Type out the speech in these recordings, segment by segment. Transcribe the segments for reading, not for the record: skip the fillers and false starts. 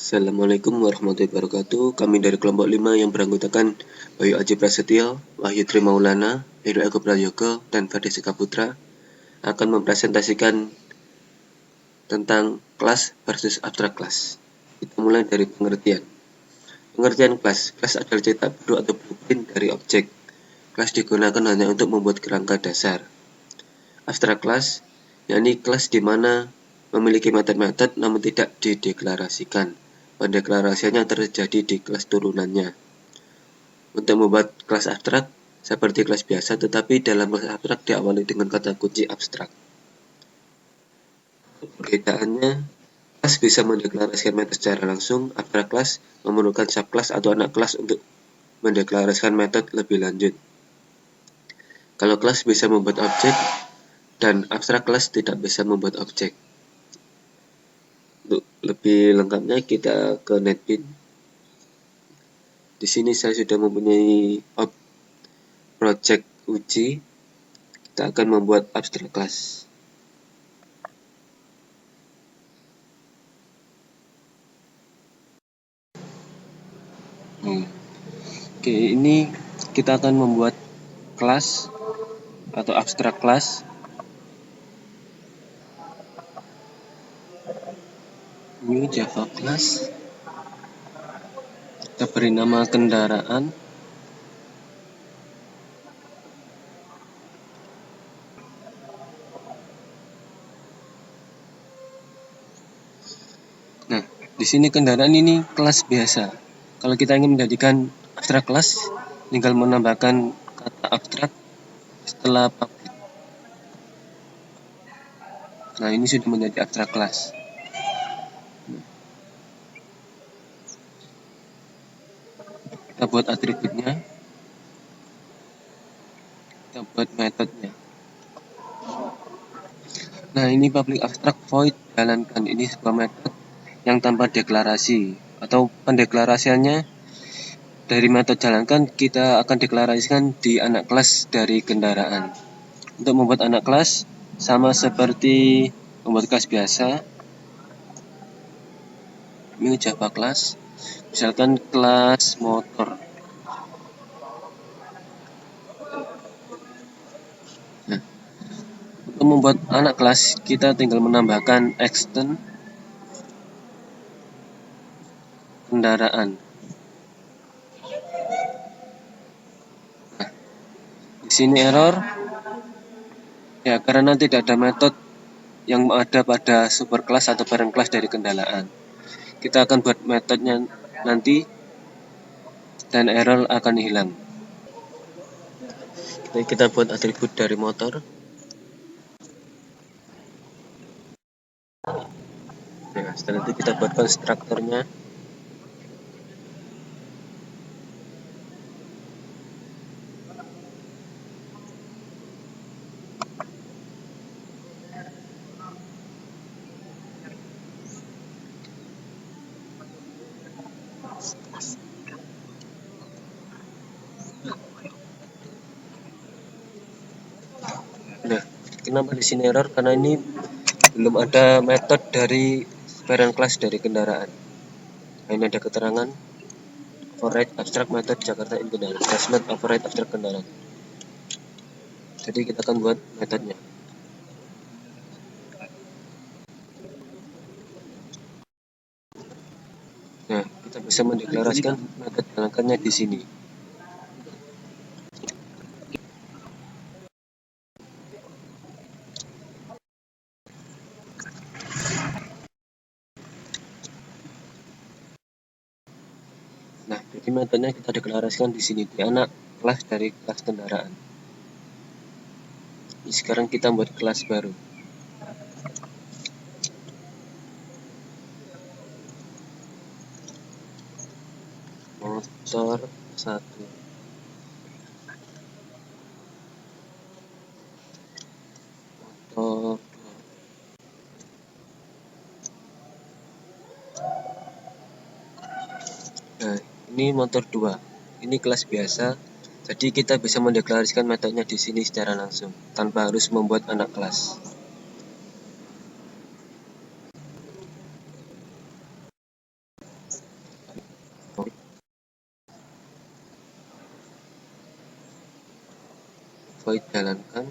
Assalamualaikum warahmatullahi wabarakatuh. Kami dari kelompok 5 yang beranggotakan Bayu Aji Prasetyo, Wahyu Tri Maulana, Heru Eko Prayogo, dan Fadil Sikaputra akan mempresentasikan tentang kelas versus abstrak kelas. Kita mulai dari pengertian. Pengertian kelas. Kelas adalah cetak biru atau blueprint dari objek. Kelas digunakan hanya untuk membuat kerangka dasar. Abstrak kelas, yakni kelas di mana memiliki metode-metode namun tidak dideklarasikan. Pendeklarasiannya terjadi di kelas turunannya. Untuk membuat kelas abstrak seperti kelas biasa, tetapi dalam kelas abstrak diawali dengan kata kunci abstrak. Perbedaannya, kelas bisa mendeklarasikan metode secara langsung. Abstrak kelas memerlukan subkelas atau anak kelas untuk mendeklarasikan metode lebih lanjut. Kalau kelas bisa membuat objek, dan abstrak kelas tidak bisa membuat objek. Untuk lebih lengkapnya kita ke NetBeans. Di sini saya sudah mempunyai project uji. Kita akan membuat abstrak kelas. Oke, ini kita akan membuat kelas atau abstrak kelas. New Java class. Kita beri nama kendaraan. Nah, di sini kendaraan ini kelas biasa. Kalau kita ingin menjadikan abstrak kelas, tinggal menambahkan kata abstrak setelah public. Nah, ini sudah menjadi abstrak kelas. Kita buat atributnya. Kita buat metodenya. Nah, ini public abstract void jalankan. Ini sebuah metode yang tanpa deklarasi atau pendeklarasiannya dari metode jalankan kita akan deklarasikan di anak kelas dari kendaraan. Untuk membuat anak kelas sama seperti membuat kelas biasa. Ini Java kelas. Misalkan kelas motor. Nah, untuk membuat anak kelas kita tinggal menambahkan extend kendaraan. Nah, di sini error ya karena tidak ada metode yang ada pada superclass atau parent class dari kendaraan. Kita akan buat metodenya nanti dan error akan hilang. Kita buat atribut dari motor. Ya, setelah itu kita buat konstruktornya. Nah, kenapa di sini error? Karena ini belum ada metode dari parent class dari kendaraan. Nah, ini ada keterangan override abstract method Jakarta in kendaraan. Does not override abstract kendaraan. Jadi kita akan buat metodenya. Nah, kita bisa mendeklarasikan metode jalankannya di sini. Nah, jadi metodenya kita deklarasikan di sini di anak kelas dari kelas kendaraan. Ini sekarang kita buat kelas baru. Motor 1. Motor 2. Nah, ini motor 2. Ini kelas biasa. Jadi kita bisa mendeklarasikan metodenya di sini secara langsung tanpa harus membuat anak kelas. void jalankan,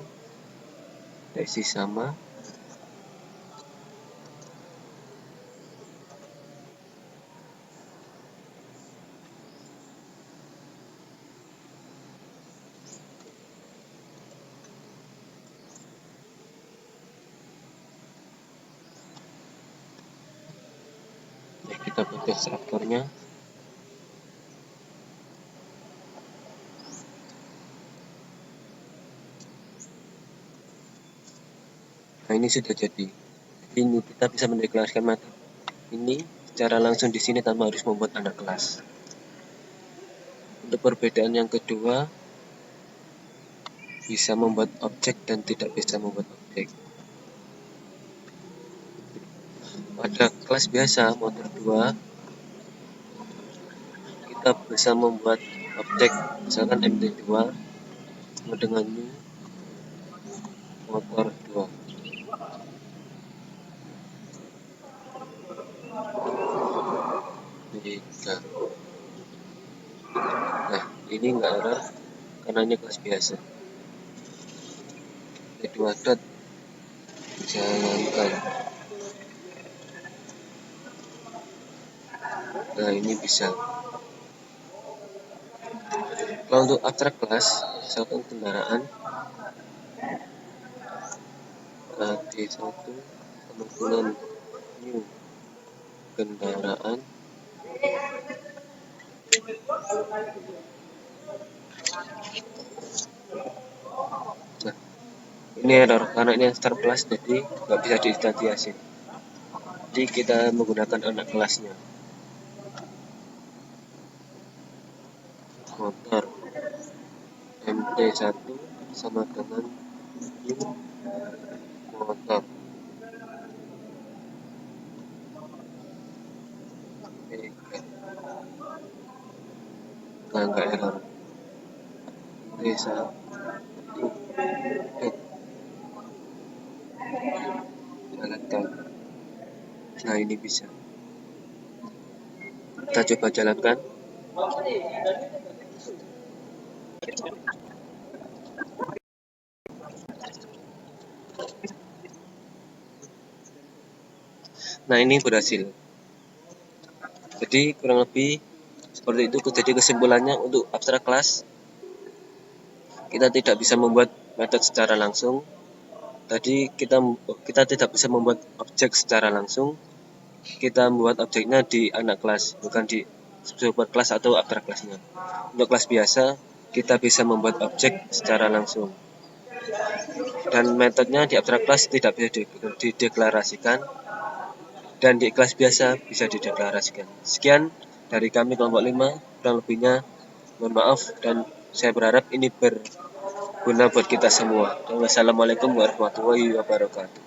isi sama, kita buat ekstraktornya. Nah, ini sudah jadi. Ini kita bisa mendeklarasikan metode ini secara langsung di sini tanpa harus membuat anak kelas. Untuk perbedaan yang kedua, bisa membuat objek dan tidak bisa membuat objek. Pada kelas biasa motor 2, kita bisa membuat objek, misalkan MT2 sama dengan new motor 2. Nah, ini enggak error karena ini kelas biasa. MT2 dot jalankan. Nah, ini bisa. Kalau untuk abstrak kelas, misalkan kendaraan T1 kemungkinan new kendaraan, nah ini error karena ini start kelas, jadi nggak bisa diinstansiasin. Jadi kita menggunakan anak kelasnya. Motor MT1 sama dengan new motor. Nah, nggak error. MT1 jalankan. Nah, ini bisa. Kita coba jalankan. Nah, ini berhasil. Jadi kurang lebih seperti itu. Jadi kesimpulannya untuk abstrak kelas, kita tidak bisa membuat metode secara langsung. Tadi kita tidak bisa membuat objek secara langsung. Kita membuat objeknya di anak kelas, bukan di super kelas atau abstrak kelasnya. Untuk kelas biasa, kita bisa membuat objek secara langsung. Dan metodenya di abstrak kelas tidak bisa dideklarasikan, dan di kelas biasa bisa dideklarasikan. Sekian dari kami kelompok 5, kurang lebihnya mohon maaf, dan saya berharap ini berguna buat kita semua. Wassalamualaikum warahmatullahi wabarakatuh.